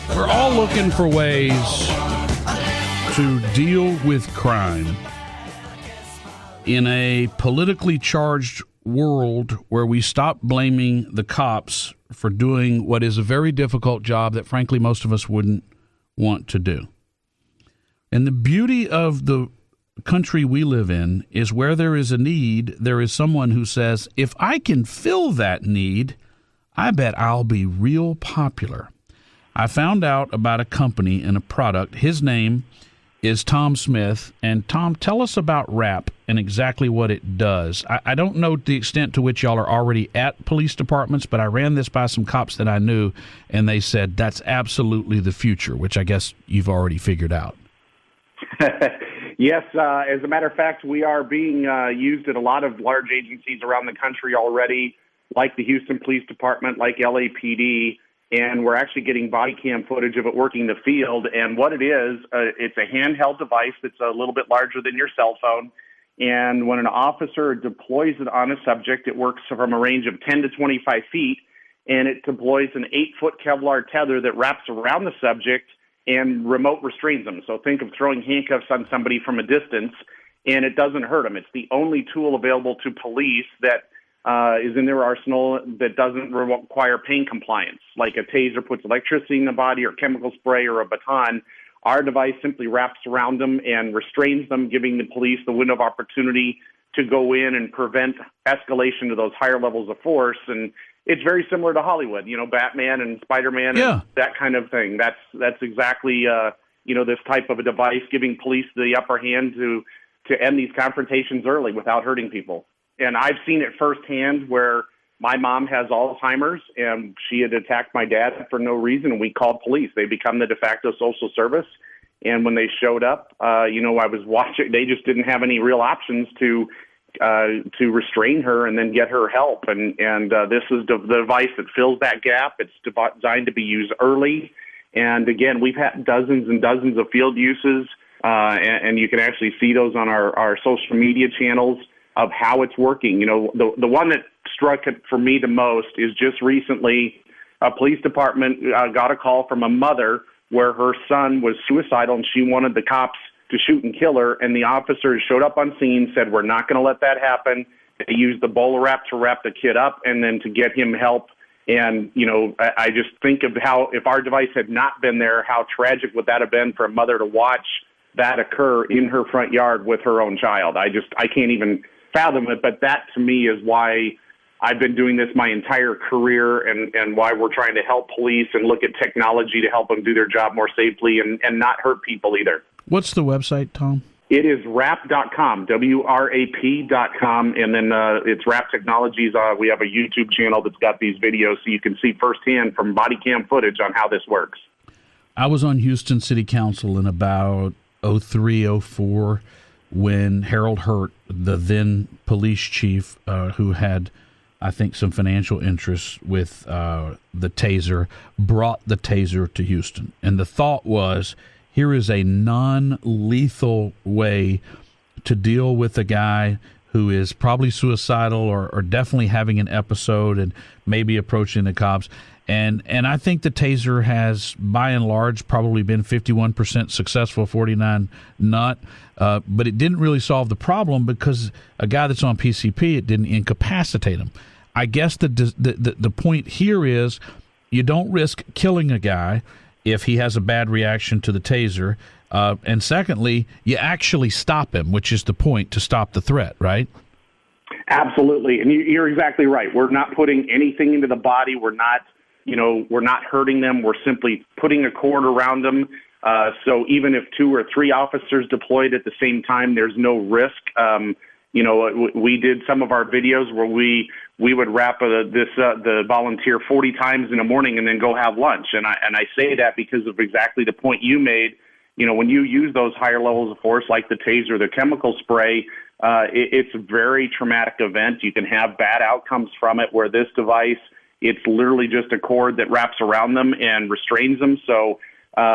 We're all looking for ways to deal with crime in a politically charged world where we stop blaming the cops for doing what is a very difficult job that, frankly, most of us wouldn't want to do. And the beauty of the country we live in is where there is a need, there is someone who says, if I can fill that need, I bet I'll be real popular. I found out about a company and a product. His name is Tom Smith. And Tom, tell us about Wrap and exactly what it does. I don't know the extent to which y'all are already at police departments, but I ran this by some cops that I knew, and they said that's absolutely the future, which I guess you've already figured out. Yes, as a matter of fact, we are being used at a lot of large agencies around the country already, like the Houston Police Department, like LAPD, and we're actually getting body cam footage of it working the field. And what it is, it's a handheld device that's a little bit larger than your cell phone. And when an officer deploys it on a subject, it works from a range of 10 to 25 feet, and it deploys an 8-foot Kevlar tether that wraps around the subject and remote restrains them. So think of throwing handcuffs on somebody from a distance, and it doesn't hurt them. It's the only tool available to police that is in their arsenal that doesn't require pain compliance, like a taser puts electricity in the body or chemical spray or a baton. Our device simply wraps around them and restrains them, giving the police the window of opportunity to go in and prevent escalation to those higher levels of force. And it's very similar to Hollywood, Batman and Spider-Man and that kind of thing. That's exactly, this type of a device, giving police the upper hand to end these confrontations early without hurting people. And I've seen it firsthand where my mom has Alzheimer's and she had attacked my dad for no reason, and we called police. They become the de facto social service. And when they showed up, I was watching. They just didn't have any real options to restrain her and then get her help. And this is the device that fills that gap. It's designed to be used early. And again, we've had dozens and dozens of field uses, and you can actually see those on our social media channels of how it's working. The one that struck it for me the most is just recently a police department got a call from a mother where her son was suicidal and she wanted the cops to shoot and kill her, and the officers showed up on scene, said, we're not going to let that happen. They used the BolaWrap to wrap the kid up and then to get him help. And, I just think of how, if our device had not been there, how tragic would that have been for a mother to watch that occur in her front yard with her own child. I can't even fathom it, but that to me is why I've been doing this my entire career and why we're trying to help police and look at technology to help them do their job more safely and not hurt people either. What's the website, Tom? It is wrap.com, WRAP.com, and then it's Wrap Technologies. We have a YouTube channel that's got these videos so you can see firsthand from body cam footage on how this works. I was on Houston City Council in about 03, 04 when Harold Hurt, the then police chief who had, I think, some financial interests with the taser, brought the taser to Houston. And the thought was, here is a non-lethal way to deal with a guy who is probably suicidal or definitely having an episode and maybe approaching the cops. And I think the taser has, by and large, probably been 51% successful, 49 not. But it didn't really solve the problem because a guy that's on PCP, it didn't incapacitate him. I guess the point here is you don't risk killing a guy if he has a bad reaction to the taser. And secondly, you actually stop him, which is the point, to stop the threat, right? Absolutely. And you're exactly right. We're not putting anything into the body. We're not hurting them. We're simply putting a cord around them. So even if 2 or 3 officers deployed at the same time, there's no risk. We did some of our videos where we would wrap the volunteer 40 times in the morning and then go have lunch. And I say that because of exactly the point you made. When you use those higher levels of force, like the taser, the chemical spray, it's a very traumatic event. You can have bad outcomes from it, where this device, it's literally just a cord that wraps around them and restrains them. So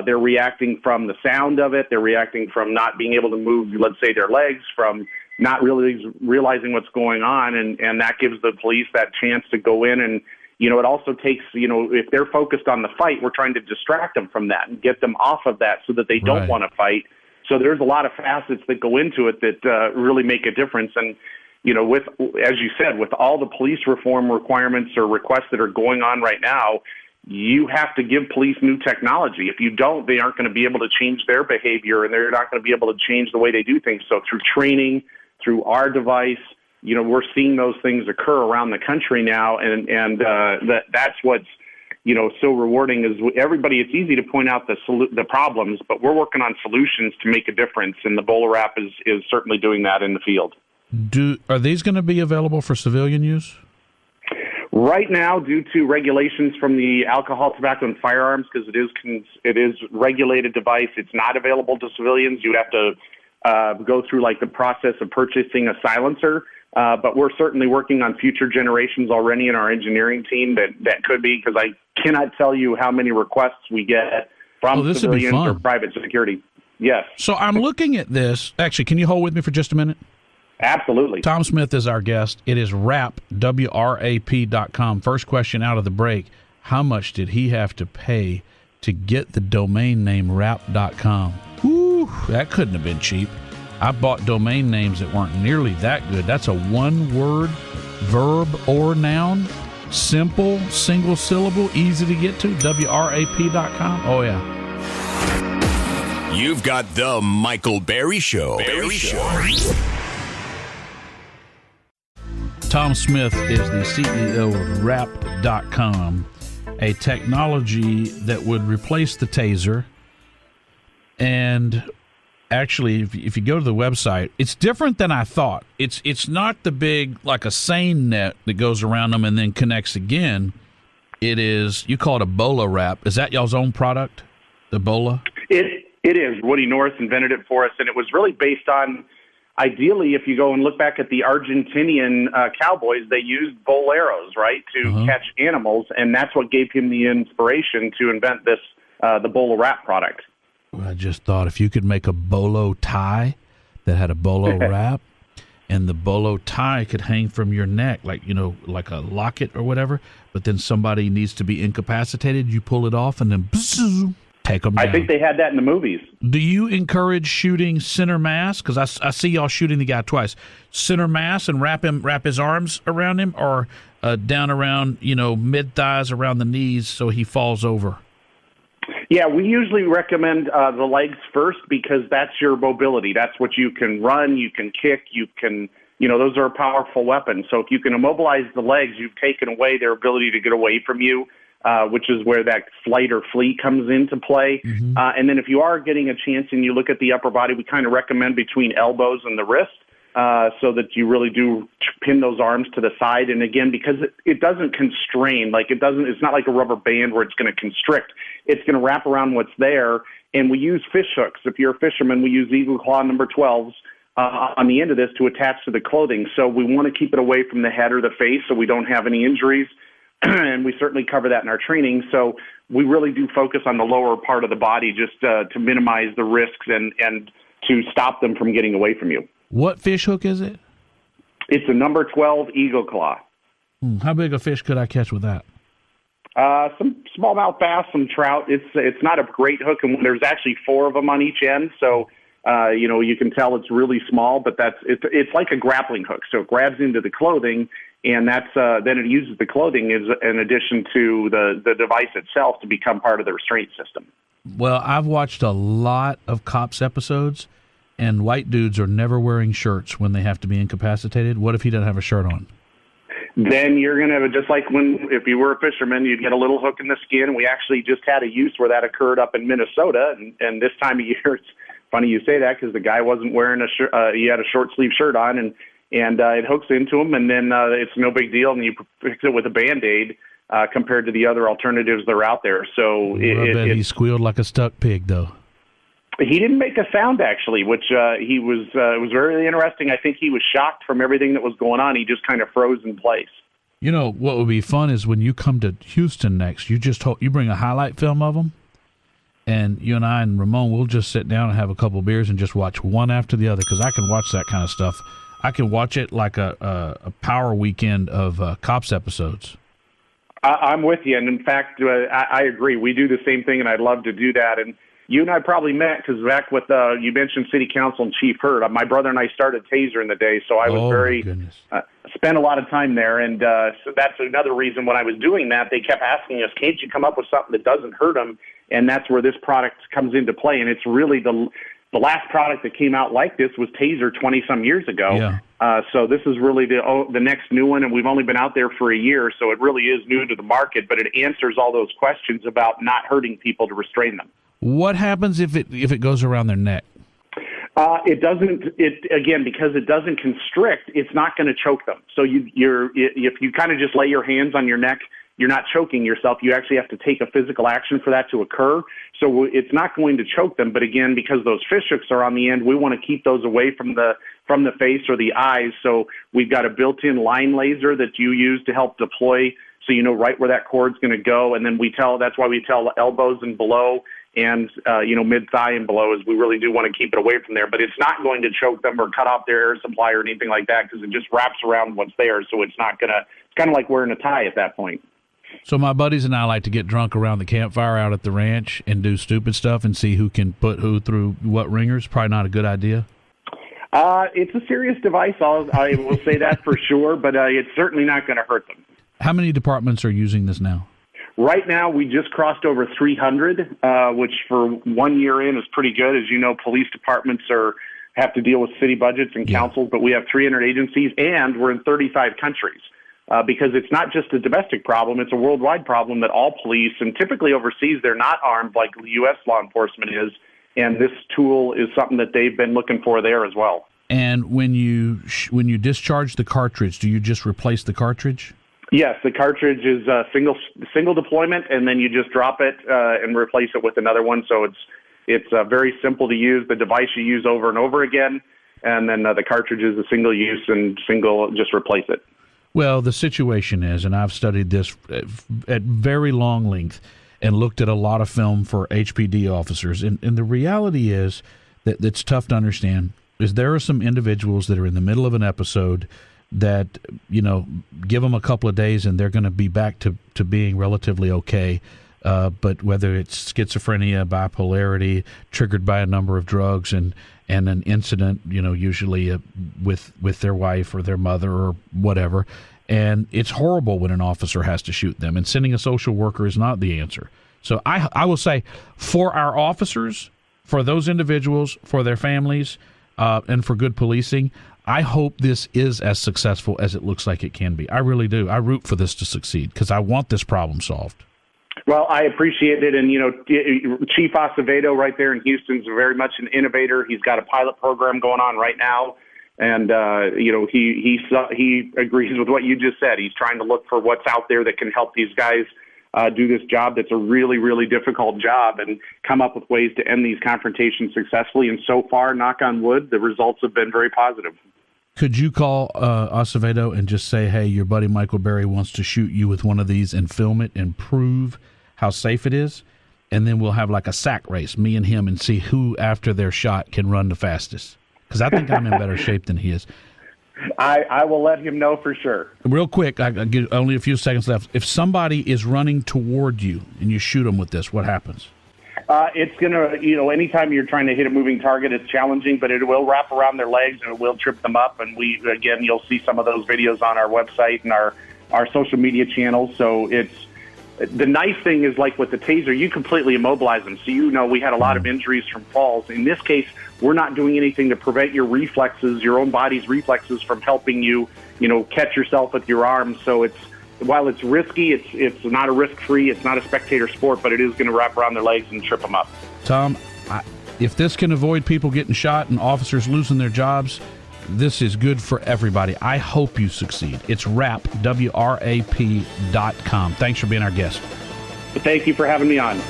they're reacting from the sound of it. They're reacting from not being able to move, let's say, their legs, from not really realizing what's going on. And that gives the police that chance to go in it also takes, if they're focused on the fight, we're trying to distract them from that and get them off of that so that they don't want to fight. So there's a lot of facets that go into it that really make a difference. And, with, as you said, with all the police reform requirements or requests that are going on right now, you have to give police new technology. If you don't, they aren't going to be able to change their behavior, and they're not going to be able to change the way they do things. So through training, through our device, we're seeing those things occur around the country now, and that's what's so rewarding. Is everybody? It's easy to point out the problems, but we're working on solutions to make a difference, and the BolaWrap is certainly doing that in the field. Are these going to be available for civilian use? Right now, due to regulations from the Alcohol, Tobacco, and Firearms, because it is regulated device, it's not available to civilians. You would have to go through the process of purchasing a silencer. But we're certainly working on future generations already in our engineering team that could be, because I cannot tell you how many requests we get from civilians or private security. Yes. So I'm looking at this. Actually, can you hold with me for just a minute? Absolutely. Tom Smith is our guest. It is WRAP, WRAP.com. First question out of the break. How much did he have to pay to get the domain name WRAP.com? Whew, that couldn't have been cheap. I bought domain names that weren't nearly that good. That's a one-word verb or noun. Simple, single syllable, easy to get to. WRAP.com. Oh, yeah. You've got the Michael Berry Show. Tom Smith is the CEO of WRAP.com, a technology that would replace the taser. And actually, if you go to the website, it's different than I thought. It's not the big, like a seine net that goes around them and then connects again. It is, you call it a BolaWrap. Is that y'all's own product, the Bola? It is. Woody Norris invented it for us, and it was really based on, ideally, if you go and look back at the Argentinian cowboys, they used bull arrows, right, to catch animals, and that's what gave him the inspiration to invent this, the BolaWrap product. I just thought if you could make a bolo tie that had a BolaWrap, and the bolo tie could hang from your neck, like a locket or whatever, but then somebody needs to be incapacitated, you pull it off, and then take them down. I think they had that in the movies. Do you encourage shooting center mass? Because I see y'all shooting the guy twice. Center mass and wrap his arms around him, or down around, mid-thighs, around the knees so he falls over? Yeah, we usually recommend the legs first, because that's your mobility. That's what you can run, you can kick, you can, those are powerful weapons. So if you can immobilize the legs, you've taken away their ability to get away from you, which is where that flight or flee comes into play. And then if you are getting a chance and you look at the upper body, we kind of recommend between elbows and the wrist, so that you really do pin those arms to the side. And again, because it doesn't constrain, it's not like a rubber band where it's going to constrict. It's going to wrap around what's there. And we use fish hooks. If you're a fisherman, we use Eagle Claw number 12s on the end of this to attach to the clothing. So we want to keep it away from the head or the face so we don't have any injuries. And we certainly cover that in our training. So we really do focus on the lower part of the body just to minimize the risks and to stop them from getting away from you. What fish hook is it? It's a number 12 Eagle Claw. How big a fish could I catch with that? Some smallmouth bass, some trout. It's not a great hook, and there's actually 4 of them on each end. So you can tell it's really small, but it's like a grappling hook. So it grabs into the clothing, and that's then it uses the clothing as an addition to the device itself to become part of the restraint system. Well, I've watched a lot of Cops episodes, and white dudes are never wearing shirts when they have to be incapacitated. What if he doesn't have a shirt on? Then you're going to, just like if you were a fisherman, you'd get a little hook in the skin. We actually just had a use where that occurred up in Minnesota, and this time of year, it's funny you say that because the guy wasn't wearing a shirt. He had a short sleeve shirt on, and it hooks into him, and then it's no big deal, and you fix it with a Band-Aid compared to the other alternatives that are out there. So I bet he squealed like a stuck pig, though. He didn't make a sound, actually, which it was very interesting. I think he was shocked from everything that was going on. He just kind of froze in place. What would be fun is when you come to Houston next, you bring a highlight film of them, and you and I and Ramon will just sit down and have a couple beers and just watch one after the other, because I can watch that kind of stuff. I can watch it like a power weekend of Cops episodes. I'm with you. And in fact, I agree. We do the same thing, and I'd love to do that. And you and I probably met because back with, you mentioned City Council and Chief Hurd. My brother and I started Taser in the day, so I was spent a lot of time there. And so that's another reason when I was doing that, they kept asking us, can't you come up with something that doesn't hurt them? And that's where this product comes into play. And it's really the last product that came out like this was Taser 20-some years ago. Yeah. So this is really the next new one, and we've only been out there for a year, so it really is new to the market, but it answers all those questions about not hurting people to restrain them. What happens if it goes around their neck? It doesn't. Again, because it doesn't constrict, it's not going to choke them. So if you kind of just lay your hands on your neck, you're not choking yourself. You actually have to take a physical action for that to occur. So it's not going to choke them. But again, because those fish hooks are on the end, we want to keep those away from the face or the eyes. So we've got a built-in line laser that you use to help deploy, so you know right where that cord's going to go. And then that's why we tell elbows and below, and mid-thigh and below, is we really do want to keep it away from there. But it's not going to choke them or cut off their air supply or anything like that, because it just wraps around what's there. So it's not going to. It's kind of like wearing a tie at that point. So my buddies and I like to get drunk around the campfire out at the ranch and do stupid stuff and see who can put who through what ringers. Probably not a good idea. It's a serious device. I will say that for sure, but it's certainly not going to hurt them. How many departments are using this now? Right now, we just crossed over 300, which for 1 year in is pretty good. As you know, police departments have to deal with city budgets and councils, but we have 300 agencies, and we're in 35 countries. Because it's not just a domestic problem, it's a worldwide problem that all police, and typically overseas, they're not armed like U.S. law enforcement is, and this tool is something that they've been looking for there as well. And when you discharge the cartridge, do you just replace the cartridge? Yes, the cartridge is a single deployment, and then you just drop it and replace it with another one. So it's very simple to use. The device you use over and over again, and then the cartridge is a single use and just replace it. Well, the situation is, and I've studied this at very long length and looked at a lot of film for HPD officers, and the reality is that it's tough to understand, is there are some individuals that are in the middle of an episode that, give them a couple of days and they're going to be back to being relatively okay. But whether it's schizophrenia, bipolarity, triggered by a number of drugs and an incident, usually with their wife or their mother or whatever. And it's horrible when an officer has to shoot them. And sending a social worker is not the answer. So I will say, for our officers, for those individuals, for their families, and for good policing, I hope this is as successful as it looks like it can be. I really do. I root for this to succeed because I want this problem solved. Well, I appreciate it. And, Chief Acevedo right there in Houston is very much an innovator. He's got a pilot program going on right now. And, he agrees with what you just said. He's trying to look for what's out there that can help these guys do this job that's a really, really difficult job and come up with ways to end these confrontations successfully. And so far, knock on wood, the results have been very positive. Could you call Acevedo and just say, hey, your buddy Michael Berry wants to shoot you with one of these and film it and prove how safe it is? And then we'll have like a sack race, me and him, and see who, after their shot, can run the fastest. Because I think I'm in better shape than he is. I will let him know for sure. Real quick, I get only a few seconds left. If somebody is running toward you and you shoot them with this, what happens? It's going to, anytime you're trying to hit a moving target, it's challenging, but it will wrap around their legs and it will trip them up. And you'll see some of those videos on our website and our social media channels. So the nice thing is, like with the taser, you completely immobilize them. So we had a lot of injuries from falls. In this case, we're not doing anything to prevent your reflexes, your own body's reflexes, from helping you, catch yourself with your arms. So while it's risky, it's not a risk-free, it's not a spectator sport, but it is going to wrap around their legs and trip them up. Tom, if this can avoid people getting shot and officers losing their jobs, this is good for everybody. I hope you succeed. It's WRAP, WRAP.com. Thanks for being our guest. Thank you for having me on.